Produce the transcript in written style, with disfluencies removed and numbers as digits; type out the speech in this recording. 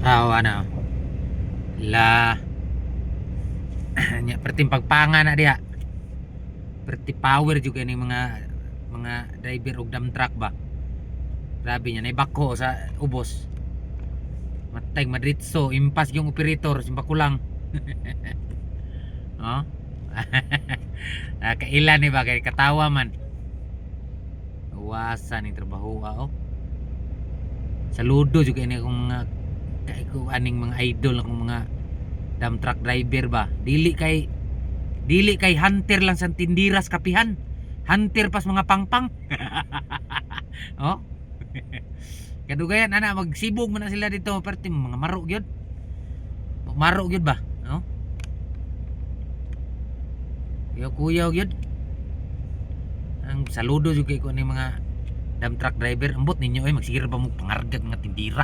Ano la nya perti pagpanga na diha, perti power juga ni mga driver og dump truck ba. Grabe niya naibako sa ubos, matay madritso impas yung operator simbakulang. Oh. Kailan ni ba kay katawa man. Uwasan ni trabaho oh. Saludo juga ini akong mga ko aning mga idol akong mga dump truck driver ba. Dili kay hunter lang sa tindiras kapihan. Hunter pas mga pangpang. Oh. Kadugayan ana magsibog man na sila dito perti mga maro gyud. Maro gyud ba? No? Kuyaw gyud. Ang saludo juga ko ni mga dump truck driver. Ambot ninyo ay magsigir ba mo pangargag nga tindira.